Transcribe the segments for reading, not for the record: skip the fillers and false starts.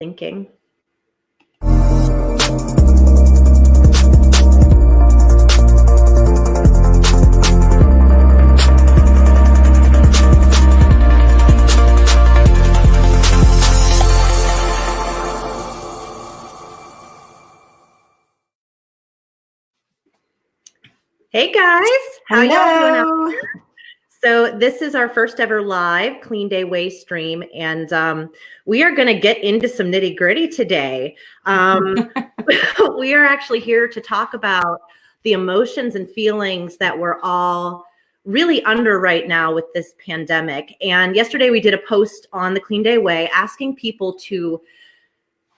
Thinking. Hey guys, how y'all doing out there? So this is our first ever live Clean Day Way stream, and we are going to get into some nitty gritty today. We are actually here to talk about the emotions and feelings that we're all really under right now with this pandemic. And yesterday we did a post on the Clean Day Way asking people to,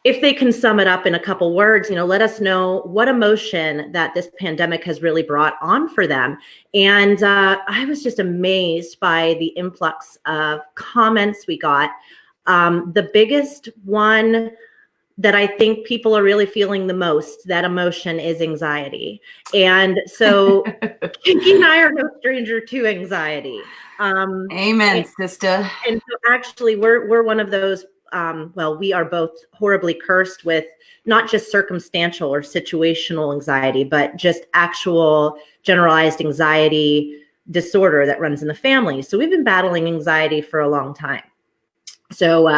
if they can sum it up in a couple words, let us know what emotion that this pandemic has really brought on for them. And I was just amazed by the influx of comments we got. The biggest one that I think people are really feeling the most, that emotion, is anxiety. And so Kinky and I are no stranger to anxiety. Amen, sister. And so actually we're one of those. We are both horribly cursed with not just circumstantial or situational anxiety, but just actual generalized anxiety disorder that runs in the family. So we've been battling anxiety for a long time. So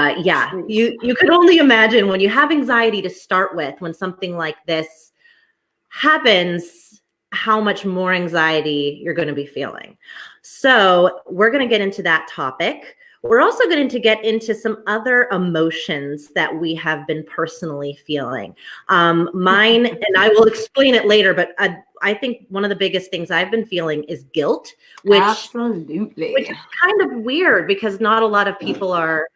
you could only imagine when you have anxiety to start with, when something like this happens, how much more anxiety you're going to be feeling. So we're going to get into that topic. We're also going to get into some other emotions that we have been personally feeling. Mine, and I will explain it later, but I think one of the biggest things I've been feeling is guilt, which is kind of weird because not a lot of people are,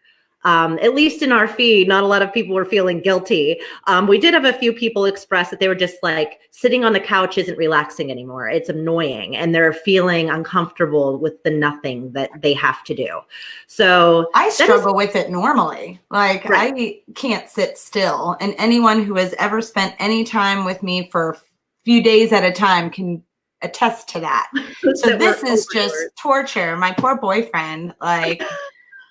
at least in our feed, not a lot of people were feeling guilty. We did have a few people express that they were just like, sitting on the couch isn't relaxing anymore. It's annoying. And they're feeling uncomfortable with the nothing that they have to do. So I struggle with it normally. Like, right. I can't sit still. And anyone who has ever spent any time with me for a few days at a time can attest to that. So this is just torture. My poor boyfriend, like...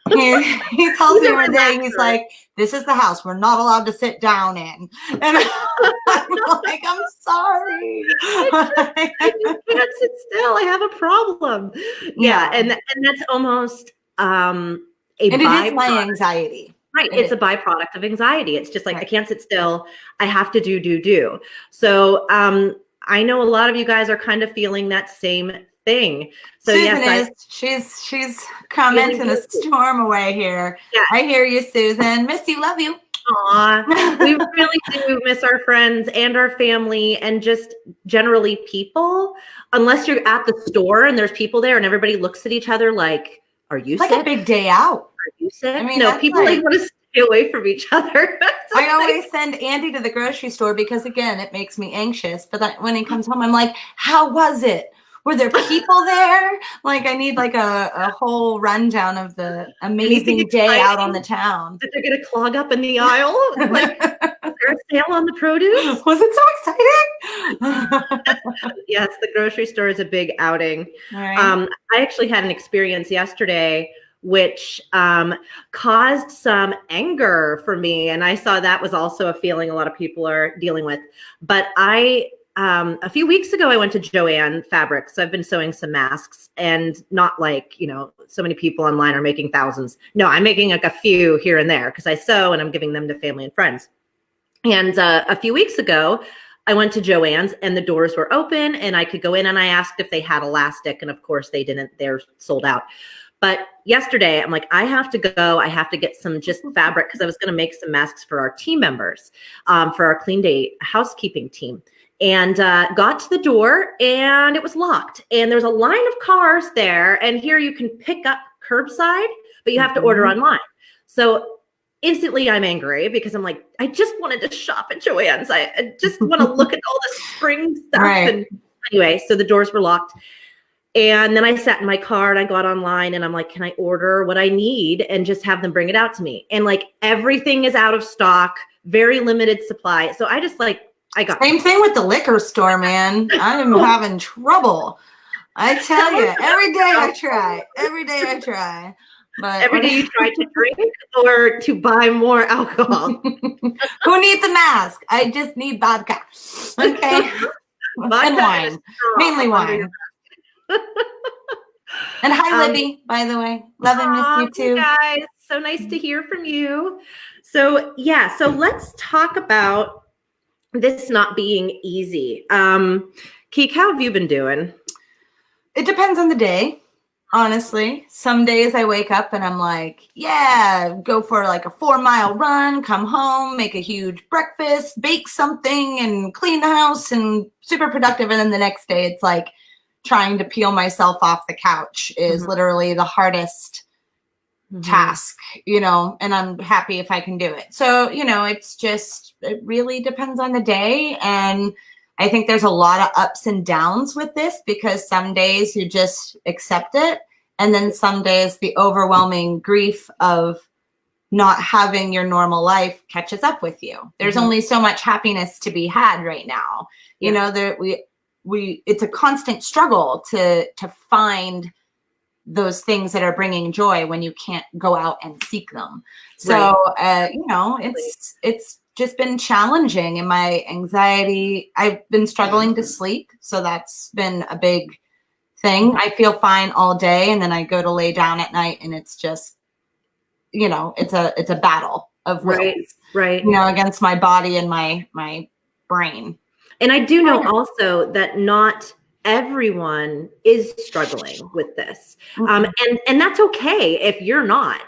He tells me one day, he's like, this is the house we're not allowed to sit down in. And I'm like, I'm sorry. I just can't sit still. I have a problem. Yeah. And that's almost and it is my anxiety. Right. It's a byproduct of anxiety. It's just like, I can't sit still. I have to do. So I know a lot of you guys are kind of feeling that same thing. So Susan she's commenting a storm away here. Yeah. I hear you, Susan. Miss you, love you. Aw, we really do miss our friends and our family and just generally people, unless you're at the store and there's people there and everybody looks at each other like, are you sick? Like a big day out. Are you sick? I mean, no, people like want to stay away from each other. I always send Andy to the grocery store because, again, it makes me anxious. But when he comes home, I'm like, how was it? Were there people there? Like, I need like a whole rundown of the amazing day out on the town. That they're going to clog up in the aisle? Like, is there a sale on the produce? Was it so exciting? Yes, the grocery store is a big outing. Right. I actually had an experience yesterday which caused some anger for me. And I saw that was also a feeling a lot of people are dealing with. But a few weeks ago, I went to Joann Fabrics. So I've been sewing some masks, and not like, so many people online are making thousands. No, I'm making like a few here and there because I sew and I'm giving them to family and friends. And a few weeks ago, I went to Joann's and the doors were open and I could go in, and I asked if they had elastic. And of course they didn't, they're sold out. But yesterday I'm like, I have to go. I have to get some just fabric because I was going to make some masks for our team members, for our Clean Day housekeeping team. And got to the door and it was locked. And there's a line of cars there. And here you can pick up curbside, but you have to order online. So instantly I'm angry because I'm like, I just wanted to shop at Joann's. I just want to look at all the spring stuff. Right. And anyway, so the doors were locked. And then I sat in my car and I got online and I'm like, can I order what I need and just have them bring it out to me? And like everything is out of stock, very limited supply. So I just like, same thing with the liquor store, man. I'm having trouble. I tell you, every day I try. But every day you try to drink or to buy more alcohol. Who needs a mask? I just need vodka. Okay. Vodka And wine. Mainly wine. And hi, Libby, by the way. Love and miss you too. Guys, so nice to hear from you. So yeah, so let's talk about this not being easy. Keek, how have you been doing? It depends on the day, honestly. Some days I wake up and I'm like, yeah, go for like a 4-mile run, come home, make a huge breakfast, bake something and clean the house and super productive. And then the next day it's like trying to peel myself off the couch is literally the hardest task, you know, and I'm happy if I can do it. So, you know, it really depends on the day. And I think there's a lot of ups and downs with this because some days you just accept it. And then some days the overwhelming grief of not having your normal life catches up with you. There's only so much happiness to be had right now. You know, it's a constant struggle to find those things that are bringing joy when you can't go out and seek them. So, you know, it's just been challenging in my anxiety. I've been struggling to sleep. So that's been a big thing. I feel fine all day. And then I go to lay down at night and it's just, you know, it's a battle of will, right. You know, against my body and my brain. And I do know also that not everyone is struggling with this. And that's okay if you're not.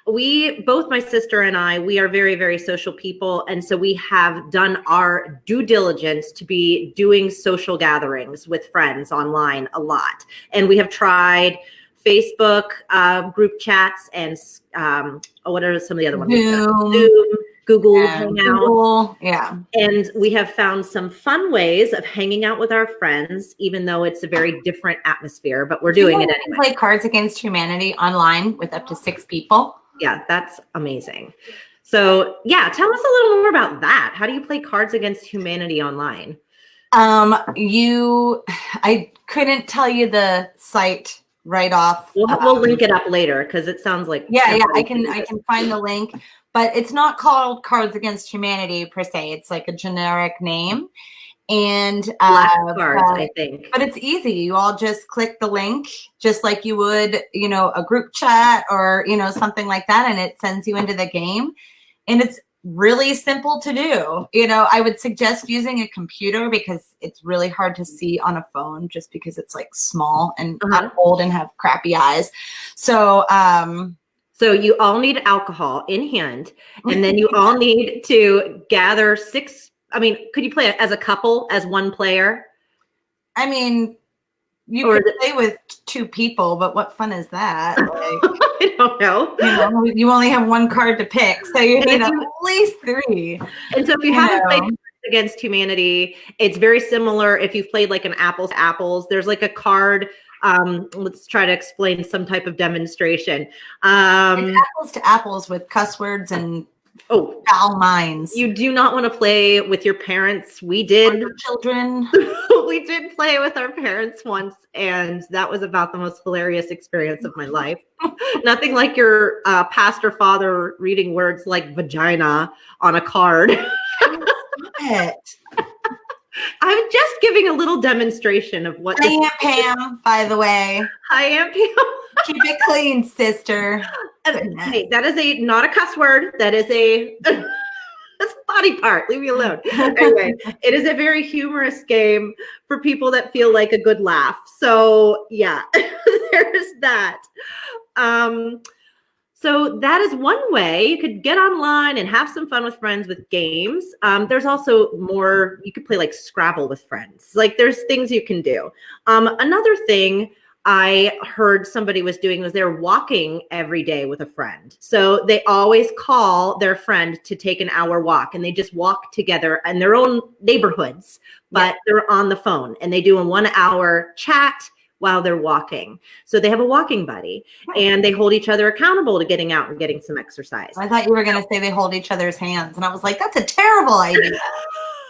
Both my sister and I, we are very, very social people. And so we have done our due diligence to be doing social gatherings with friends online a lot. And we have tried Facebook group chats and what are some of the other ones? Zoom, Google Hangouts. And we have found some fun ways of hanging out with our friends, even though it's a very different atmosphere, but we're doing it anyway. Play Cards Against Humanity online with up to 6 people. Yeah, that's amazing. So yeah, tell us a little more about that. How do you play Cards Against Humanity online? I couldn't tell you the site right off. We'll link it up later because it sounds like I can find the link. But it's not called Cards Against Humanity per se. It's like a generic name. And Black cards, I think. But it's easy. You all just click the link, just like you would, you know, a group chat or, you know, something like that. And it sends you into the game. And it's really simple to do. You know, I would suggest using a computer because it's really hard to see on a phone just because it's like small and I'm old and have crappy eyes. So, so you all need alcohol in hand, and then you all need to gather 6. I mean, could you play it as a couple, as one player? I mean, you could play with 2 people, but what fun is that? Like, I don't know. You know, you only have 1 card to pick, so you need at least 3. And so if you haven't played Cards Against Humanity, it's very similar. If you've played like an apples to apples, there's like a card. Let's try to explain some type of demonstration. It's apples to apples with cuss words and foul minds. You do not want to play with your parents. We did. Children. We did play with our parents once, and that was about the most hilarious experience of my life. Nothing like your pastor father reading words like vagina on a card. I'm just giving a little demonstration of what. Hi, Aunt Pam, by the way. Hi, Aunt Pam. Keep it clean, sister. Hey, that is not a cuss word. That is that's a body part. Leave me alone. Anyway, it is a very humorous game for people that feel like a good laugh. So yeah, there's that. So that is one way you could get online and have some fun with friends with games. There's also more, you could play like Scrabble with friends. Like there's things you can do. Another thing I heard somebody was doing was they're walking every day with a friend. So they always call their friend to take an hour walk and they just walk together in their own neighborhoods, but they're on the phone and they do a 1 hour chat while they're walking. So they have a walking buddy and they hold each other accountable to getting out and getting some exercise. I thought you were going to say they hold each other's hands. And I was like, that's a terrible idea.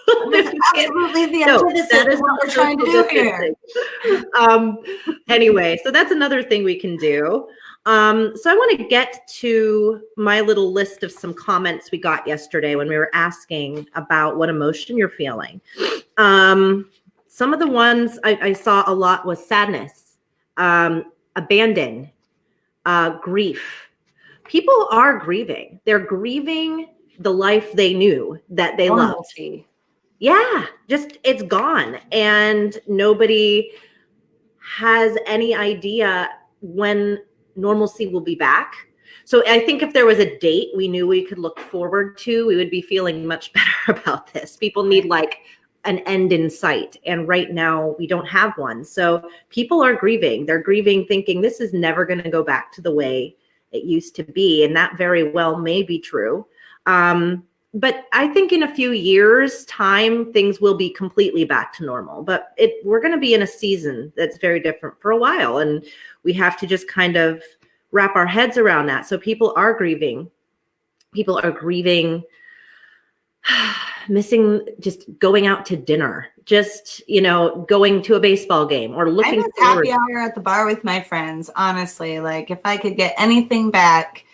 Absolutely the antithesis of what we're trying to do here. Anyway, so that's another thing we can do. So I want to get to my little list of some comments we got yesterday when we were asking about what emotion you're feeling. Some of the ones I saw a lot was sadness, abandon, grief. People are grieving. They're grieving the life they knew that they loved. Yeah, just it's gone. And nobody has any idea when normalcy will be back. So I think if there was a date we knew we could look forward to, we would be feeling much better about this. People need like an end in sight. And right now we don't have one. So people are grieving. They're grieving thinking this is never going to go back to the way it used to be. And that very well may be true. But I think in a few years' time, things will be completely back to normal. But we're going to be in a season that's very different for a while. And we have to just kind of wrap our heads around that. So people are grieving. People are grieving, missing just going out to dinner, just, going to a baseball game or looking I miss happy hour at the bar with my friends, honestly. Like if I could get anything back,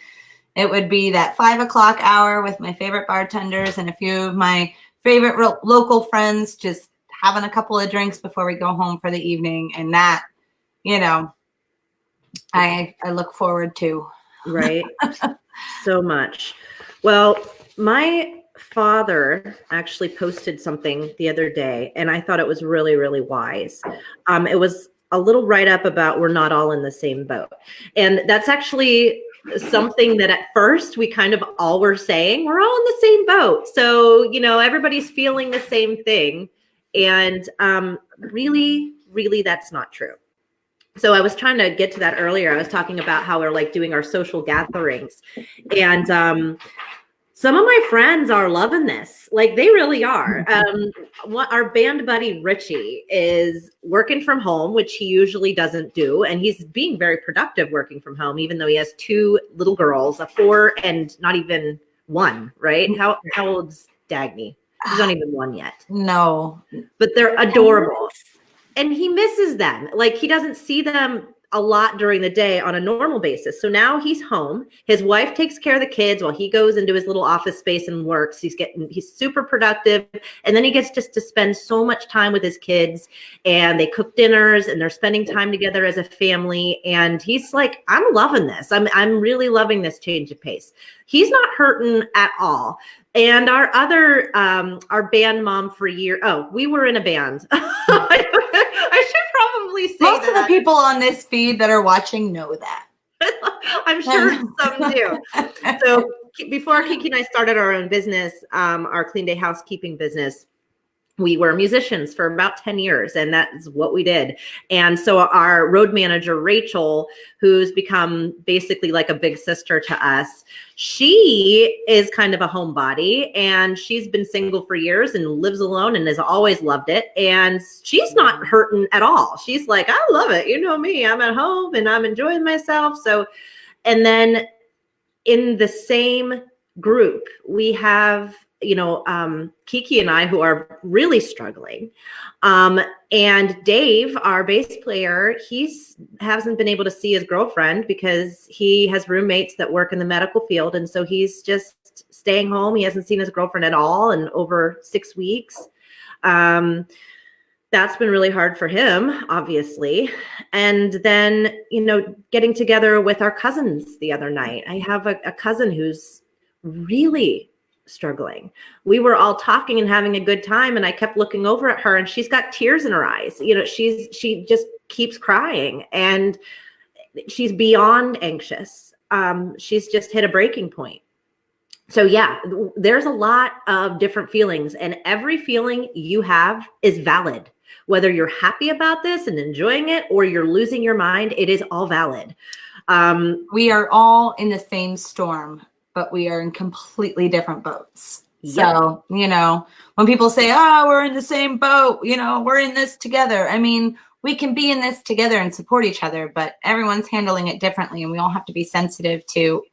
it would be that 5 o'clock hour with my favorite bartenders and a few of my favorite local friends, just having a couple of drinks before we go home for the evening. And that, I look forward to. Right. So much. Well, my father actually posted something the other day, and I thought it was really, really wise. It was a little write-up about we're not all in the same boat. And that's actually something that at first we kind of all were saying, we're all in the same boat. So, everybody's feeling the same thing. And really, really, that's not true. So I was trying to get to that earlier. I was talking about how we're like doing our social gatherings. And some of my friends are loving this. Like they really are. Our band buddy, Richie, is working from home, which he usually doesn't do. And he's being very productive working from home, even though he has 2 little girls, a 4 and not even 1, right? How old's Dagny? She's not even 1 yet. No. But they're adorable. And he misses them. Like he doesn't see them a lot during the day on a normal basis. So now he's home. His wife takes care of the kids while he goes into his little office space and works. He's super productive. And then he gets just to spend so much time with his kids, and they cook dinners and they're spending time together as a family. And he's like, I'm loving this. I'm really loving this change of pace. He's not hurting at all. And our other, our band mom for years, we were in a band. I should probably say most of the people on this feed that are watching know that. I'm sure some do. So before Kiki and I started our own business, our Clean Day housekeeping business, we were musicians for about 10 years, and that's what we did. And so our road manager, Rachel, who's become basically like a big sister to us, she is kind of a homebody, and she's been single for years and lives alone and has always loved it. And she's not hurting at all. She's like, I love it. You know me, I'm at home and I'm enjoying myself. So, and then in the same group, we have Kiki and I, who are really struggling. And Dave, our bass player, hasn't been able to see his girlfriend because he has roommates that work in the medical field. And so he's just staying home. He hasn't seen his girlfriend at all in over 6 weeks. That's been really hard for him, obviously. And then, getting together with our cousins the other night. I have a cousin who's really struggling. We were all talking and having a good time, and I kept looking over at her, and she's got tears in her eyes. She just keeps crying, and she's beyond anxious. She's just hit a breaking point. So yeah, there's a lot of different feelings, and every feeling you have is valid. Whether you're happy about this and enjoying it, or you're losing your mind, it is all valid. We are all in the same storm, but we are in completely different boats. Yep. So, when people say, we're in the same boat, we're in this together. I mean, we can be in this together and support each other, but everyone's handling it differently, and we all have to be sensitive to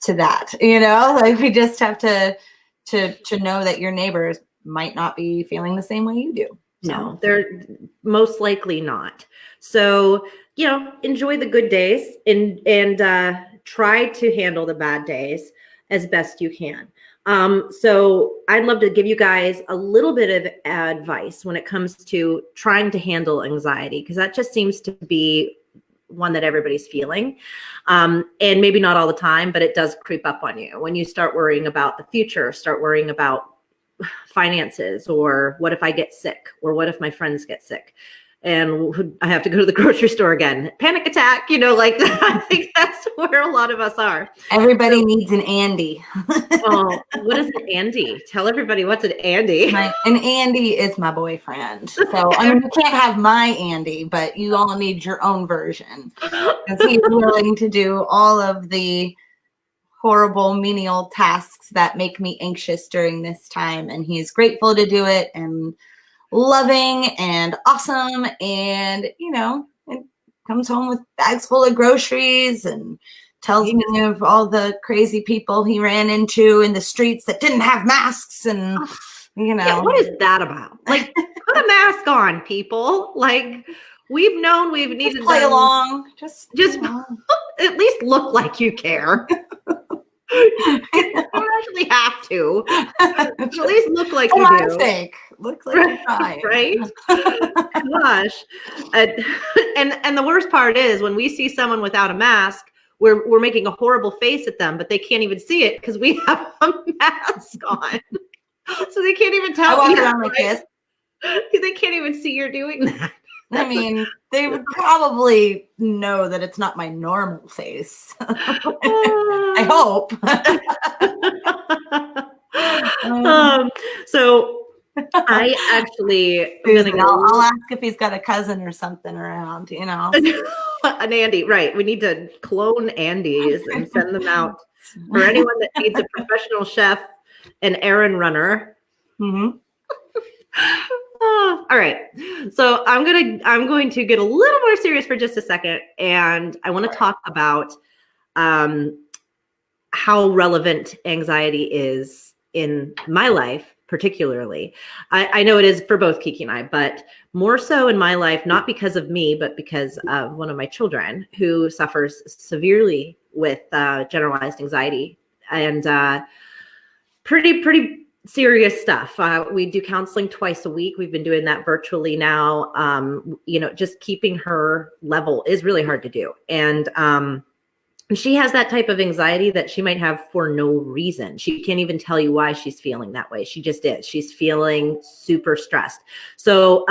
that. Like we just have to know that your neighbors might not be feeling the same way you do. No, they're most likely not. So enjoy the good days and try to handle the bad days as best you can. So I'd love to give you guys a little bit of advice when it comes to trying to handle anxiety, because that just seems to be one that everybody's feeling. And maybe not all the time, but it does creep up on you when you start worrying about the future, start worrying about finances, or what if I get sick, or what if my friends get sick and I have to go to the grocery store again, panic attack, like that. I think that's where a lot of us are. Everybody needs an Andy. Oh, what is an Andy? Tell everybody what's an Andy. An Andy is my boyfriend. So you can't have my Andy, but you all need your own version, because he's willing to do all of the horrible menial tasks that make me anxious during this time, and he's grateful to do it and loving and awesome, and and comes home with bags full of groceries and tells me of all the crazy people he ran into in the streets that didn't have masks, and what is that about? Like, put a mask on, people. Like, we've known we've needed to play along, just at least look like you care. You don't actually have to. At least look like you do. Sake. Look like you're fine. Right? Gosh. And the worst part is when we see someone without a mask, we're making a horrible face at them, but they can't even see it because we have a mask on. So they can't even tell. I walk around like this. They can't even see you're doing that. I mean, they would probably know that it's not my normal face. I hope. So I actually, I'll ask if he's got a cousin or something around, An Andy, right? We need to clone Andys and send them out for anyone that needs a professional chef, an errand runner. Mm-hmm. All right. So I'm going to get a little more serious for just a second, and I want to talk about how relevant anxiety is in my life, particularly. I know it is for both Kiki and I, but more so in my life, not because of me, but because of one of my children who suffers severely with generalized anxiety, and pretty serious stuff. We do counseling twice a week. We've been doing that virtually now. Just keeping her level is really hard to do. And she has that type of anxiety that she might have for no reason. She can't even tell you why she's feeling that way. She just is. She's feeling super stressed. So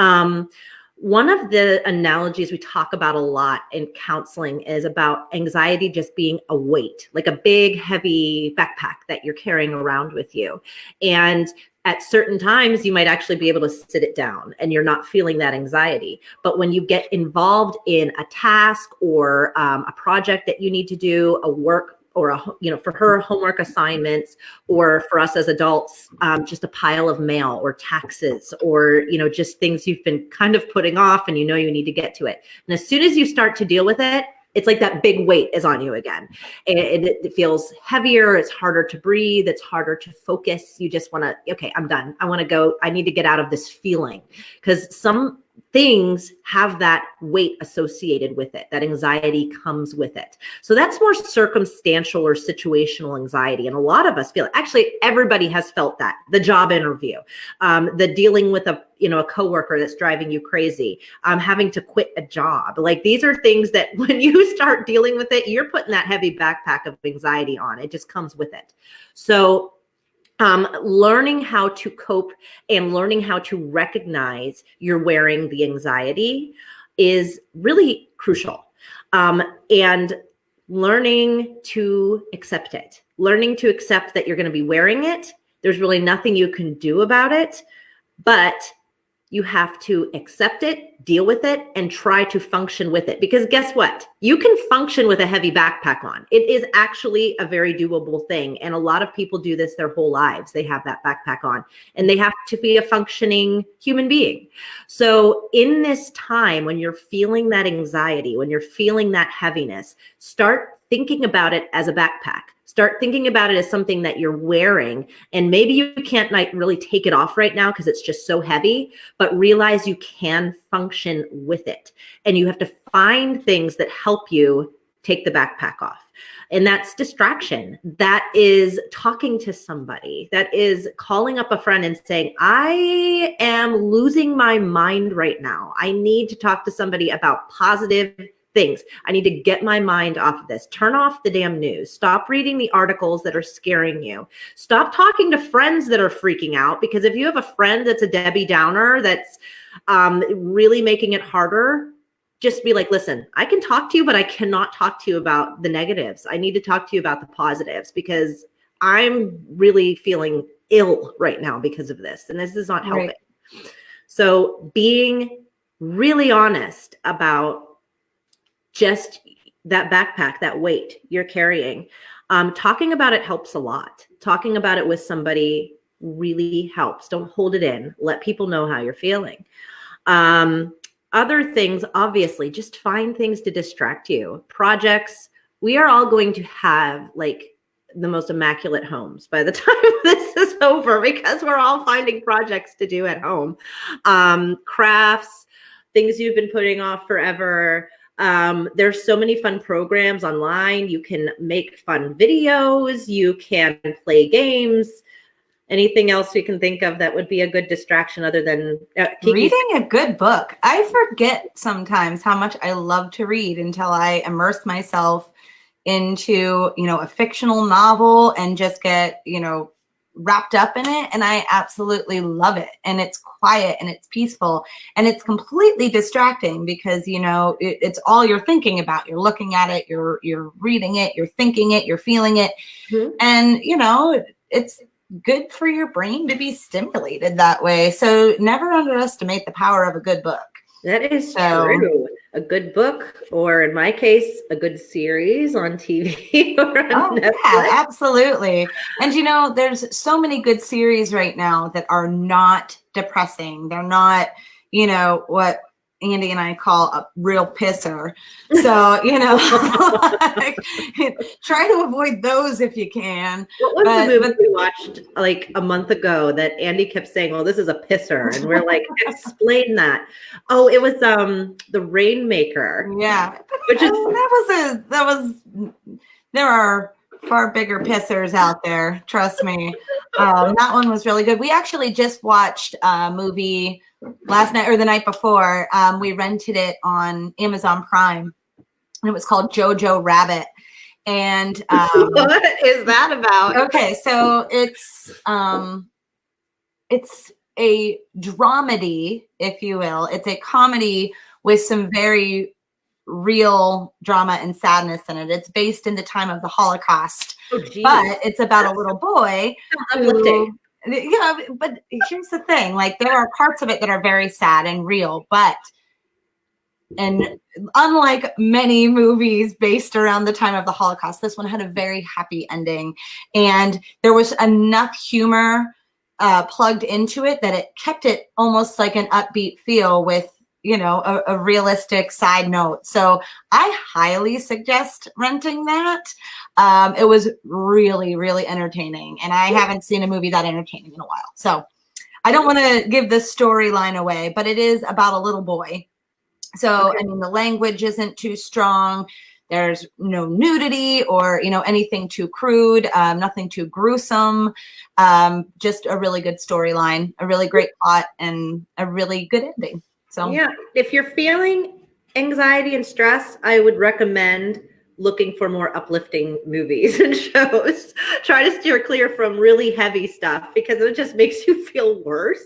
one of the analogies we talk about a lot in counseling is about anxiety just being a weight, like a big, heavy backpack that you're carrying around with you. And at certain times, you might actually be able to sit it down and you're not feeling that anxiety. But when you get involved in a task or a project that you need to do, a work, or for her, homework assignments, or for us as adults, just a pile of mail or taxes, or just things you've been kind of putting off and you need to get to it. And as soon as you start to deal with it, it's like that big weight is on you again. It feels heavier. It's harder to breathe. It's harder to focus. You just want to, okay, I'm done. I want to go. I need to get out of this feeling, because some things have that weight associated with it. That anxiety comes with it. So that's more circumstantial or situational anxiety. And a lot of us feel it. Actually, everybody has felt that. The job interview, the dealing with a coworker that's driving you crazy, having to quit a job. Like, these are things that when you start dealing with it, you're putting that heavy backpack of anxiety on. It just comes with it. So learning how to cope and learning how to recognize you're wearing the anxiety is really crucial. And learning to accept it, learning to accept that you're going to be wearing it. There's really nothing you can do about it, but you have to accept it, deal with it, and try to function with it. Because guess what? You can function with a heavy backpack on. It is actually a very doable thing. And a lot of people do this their whole lives. They have that backpack on, and they have to be a functioning human being. So in this time, when you're feeling that anxiety, when you're feeling that heaviness, start thinking about it as a backpack. Start thinking about it as something that you're wearing, and maybe you can't really take it off right now because it's just so heavy, but realize you can function with it, and you have to find things that help you take the backpack off. And that's distraction. That is talking to somebody. That is calling up a friend and saying, I am losing my mind right now. I need to talk to somebody about positive things. I need to get my mind off of this. Turn off the damn news. Stop reading the articles that are scaring you. Stop talking to friends that are freaking out, because if you have a friend that's a Debbie Downer that's really making it harder, just be like, listen, I can talk to you, but I cannot talk to you about the negatives. I need to talk to you about the positives, because I'm really feeling ill right now because of this. And this is not helping. Right. So being really honest about just that backpack, that weight you're carrying, talking about it helps a lot. Talking about it with somebody really helps. Don't hold it in. Let people know how you're feeling. Other things, obviously, just find things to distract you. Projects. We are all going to have like the most immaculate homes by the time this is over, because we're all finding projects to do at home. Crafts, things you've been putting off forever. There's so many fun programs online. You can make fun videos. You can play games. Anything else you can think of that would be a good distraction other than reading a good book? I forget sometimes how much I love to read until I immerse myself into, a fictional novel and just get, wrapped up in it. And I absolutely love it. And it's quiet and it's peaceful and it's completely distracting because, it's all you're thinking about. You're looking at it, you're reading it, you're thinking it, you're feeling it. Mm-hmm. And, it's good for your brain to be stimulated that way. So never underestimate the power of a good book. That is true. A good book, or in my case, a good series on TV or on Netflix. Yeah, absolutely. And there's so many good series right now that are not depressing. They're not, what Andy and I call a real pisser. So, like, try to avoid those if you can. What was the movie we watched like a month ago that Andy kept saying, well, this is a pisser? And we're like, explain that. Oh, it was The Rainmaker. Yeah. Which is there are far bigger pissers out there. Trust me. That one was really good. We actually just watched a movie last night or the night before. We rented it on Amazon Prime, and it was called Jojo Rabbit. And what is that about? Okay, so it's a dramedy, if you will. It's a comedy with some very real drama and sadness in it. It's based in the time of the Holocaust, but it's about a little boy. Uplifting. But here's the thing, like there are parts of it that are very sad and real, and unlike many movies based around the time of the Holocaust, this one had a very happy ending, and there was enough humor plugged into it that it kept it almost like an upbeat feel with a realistic side note. So I highly suggest renting that. It was really, really entertaining. And I haven't seen a movie that entertaining in a while. So I don't want to give the storyline away, but it is about a little boy. So, okay. The language isn't too strong. There's no nudity or, anything too crude, nothing too gruesome. Just a really good storyline, a really great plot, and a really good ending. So yeah, if you're feeling anxiety and stress, I would recommend looking for more uplifting movies and shows. Try to steer clear from really heavy stuff because it just makes you feel worse.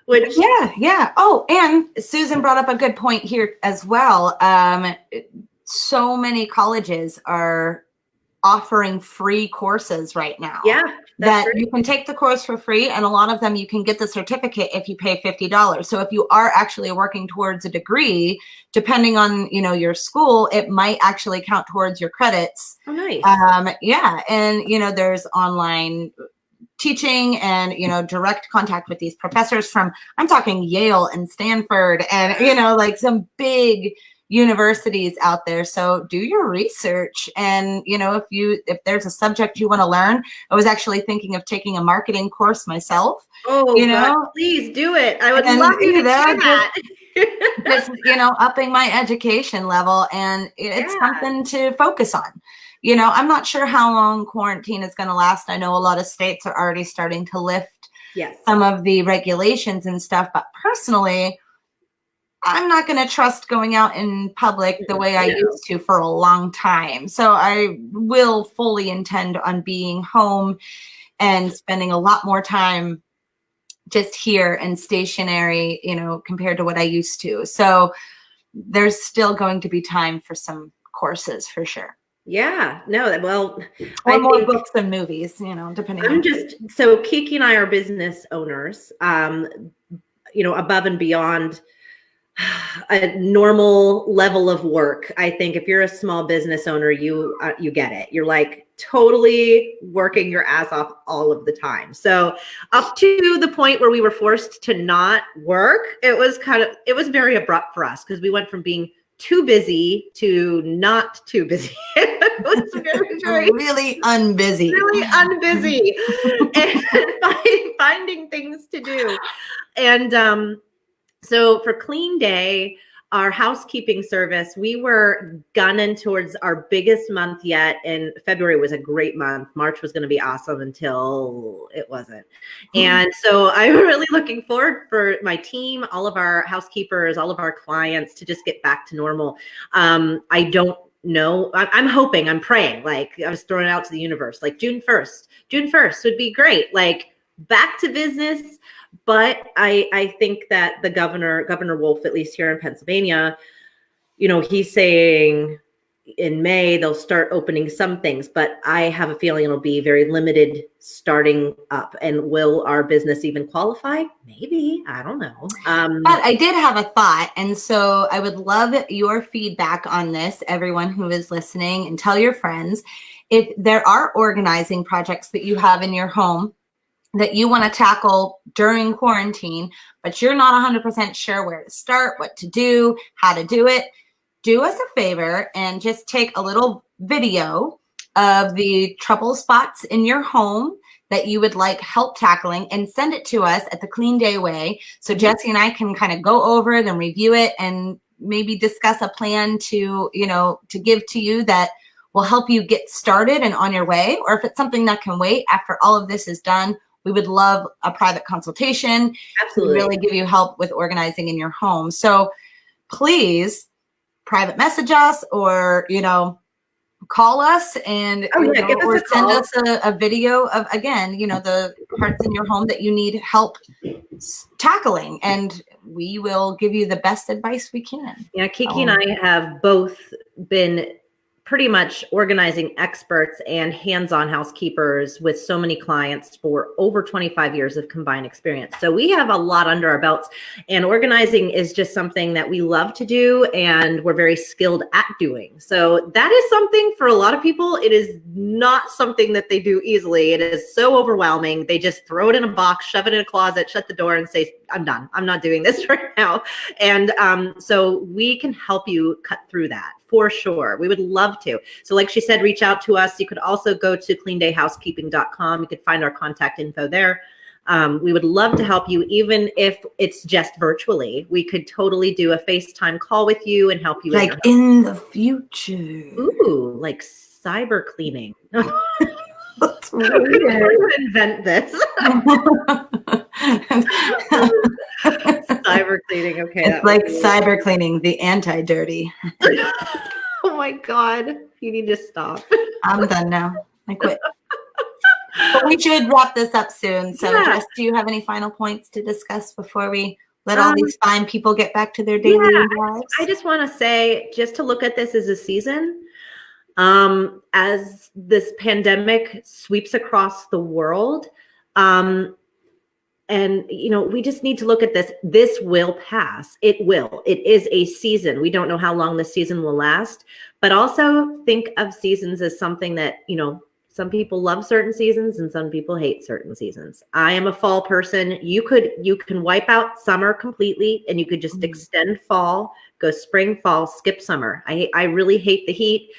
Yeah. Oh, and Susan brought up a good point here as well. So many colleges are offering free courses right now. Yeah. That you can take the course for free, and a lot of them you can get the certificate if you pay $50. So if you are actually working towards a degree, depending on your school, it might actually count towards your credits. Oh, nice. Yeah, and there's online teaching and direct contact with these professors from, I'm talking Yale and Stanford and like some big universities out there. So do your research, and if there's a subject you want to learn. I was actually thinking of taking a marketing course myself. Oh, God, please do it. I would love you to do that. Just, upping my education level, and it's something to focus on. I'm not sure how long quarantine is going to last. I know a lot of states are already starting to lift some of the regulations and stuff, but personally, I'm not going to trust going out in public the way I used to for a long time. So I will fully intend on being home and spending a lot more time just here and stationary, compared to what I used to. So there's still going to be time for some courses for sure. Yeah, no, well, or more books and movies, depending. So Kiki and I are business owners, above and beyond a normal level of work. I think if you're a small business owner, you get it. You're like totally working your ass off all of the time. So up to the point where we were forced to not work, it was very abrupt for us because we went from being too busy to not too busy. It was very really unbusy. Really unbusy and finding things to do. And so for Clean Day, our housekeeping service, we were gunning towards our biggest month yet. And February was a great month. March was going to be awesome until it wasn't. And so I'm really looking forward for my team, all of our housekeepers, all of our clients to just get back to normal. I don't know. I'm hoping, I'm praying, like I was throwing it out to the universe, like June 1st would be great. Like back to business. But I think that the Governor Wolf, at least here in Pennsylvania, he's saying in May they'll start opening some things, but I have a feeling it'll be very limited starting up. And will our business even qualify? Maybe. I don't know. But I did have a thought. And so I would love your feedback on this, everyone who is listening, and tell your friends if there are organizing projects that you have in your home that you want to tackle during quarantine, but you're not 100% sure where to start, what to do, how to do it. Do us a favor and just take a little video of the trouble spots in your home that you would like help tackling and send it to us at the Clean Day Way. So Jesse and I can kind of go over it and review it and maybe discuss a plan to give to you that will help you get started and on your way. Or if it's something that can wait after all of this is done, we would love a private consultation. Absolutely. To really give you help with organizing in your home. So please private message us or, call us and or send us a video of, again, the parts in your home that you need help tackling. And we will give you the best advice we can. Yeah, Kiki and I have both been pretty much organizing experts and hands-on housekeepers with so many clients for over 25 years of combined experience. So we have a lot under our belts, and organizing is just something that we love to do and we're very skilled at doing. So that is something for a lot of people. It is not something that they do easily. It is so overwhelming. They just throw it in a box, shove it in a closet, shut the door and say, I'm done. I'm not doing this right now. And so we can help you cut through that. For sure. We would love to. So like she said, reach out to us. You could also go to cleandayhousekeeping.com. You could find our contact info there. We would love to help you, even if it's just virtually. We could totally do a FaceTime call with you and help you. Like in the future. Ooh, like cyber cleaning. That's weird. Invent this. Cyber cleaning. Okay. It's like cyber cleaning, the anti-dirty. Oh my God. You need to stop. I'm done now. I quit. But we should wrap this up soon. So Jess, do you have any final points to discuss before we let all these fine people get back to their daily lives? I just want to say, just to look at this as a season, as this pandemic sweeps across the world, and, we just need to look at this. This will pass. It will. It is a season. We don't know how long this season will last, but also think of seasons as something that, Some people love certain seasons and some people hate certain seasons. I am a fall person. You can wipe out summer completely and you could just extend fall, go spring, fall, skip summer. I really hate the heat.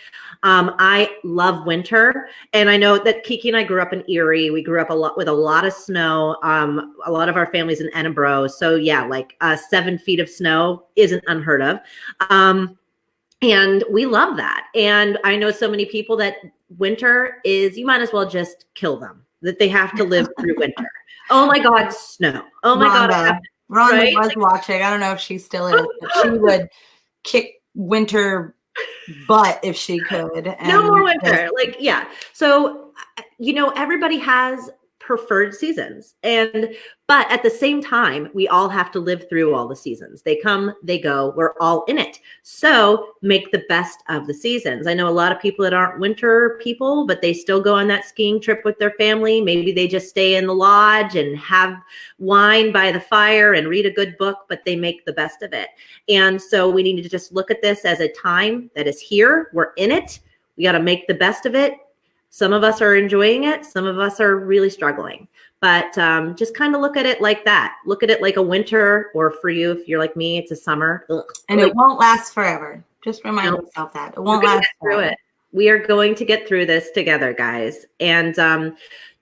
I love winter. And I know that Kiki and I grew up in Erie. We grew up with a lot of snow. A lot of our families in Edinburgh. So yeah, like 7 feet of snow isn't unheard of. And we love that. And I know so many people that winter is, you might as well just kill them, that they have to live through winter. Oh my God, snow. Oh my God. Rhonda was watching. I don't know if she still is, but she would kick winter butt if she could. And no more winter. Like, yeah. So, everybody has preferred seasons, but at the same time, we all have to live through all the seasons. They come, they go, we're all in it. So make the best of the seasons. I know a lot of people that aren't winter people, but they still go on that skiing trip with their family. Maybe they just stay in the lodge and have wine by the fire and read a good book, but they make the best of it. And so we need to just look at this as a time that is here. We're in it. We got to make the best of it. Some of us are enjoying it. Some of us are really struggling, but just kind of look at it like that. Look at it like a winter, or for you, if you're like me, it's a summer. And it won't last forever. Just remind yourself that. It won't last forever. It. We are going to get through this together, guys. And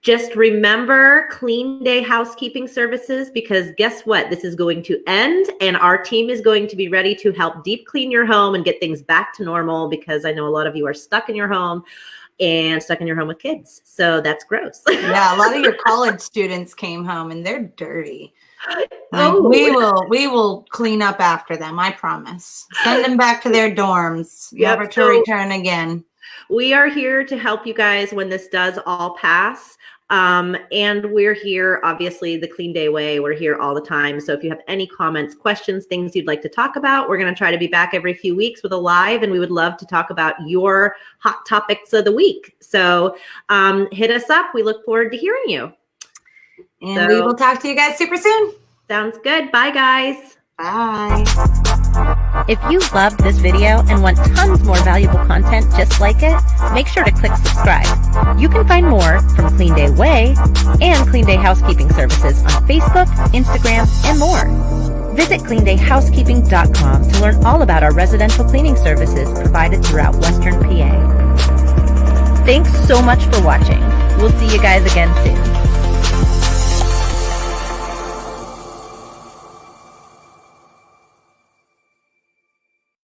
just remember Clean Day Housekeeping Services, because guess what? This is going to end and our team is going to be ready to help deep clean your home and get things back to normal, because I know a lot of you are stuck in your home. And stuck in your home with kids. So that's gross. Yeah, a lot of your college students came home and they're dirty. We will clean up after them, I promise. Send them back to their dorms, never to return again. We are here to help you guys when this does all pass. And we're here, obviously, the Clean Day way. We're here all the time. So if you have any comments, questions, things you'd like to talk about, we're going to try to be back every few weeks with a live, and we would love to talk about your hot topics of the week. So hit us up. We look forward to hearing you. And we will talk to you guys super soon. Sounds good. Bye, guys. Bye. If you loved this video and want tons more valuable content just like it, make sure to click subscribe. You can find more from Clean Day Way and Clean Day Housekeeping Services on Facebook, Instagram, and more. Visit cleandayhousekeeping.com to learn all about our residential cleaning services provided throughout Western PA. Thanks so much for watching. We'll see you guys again soon.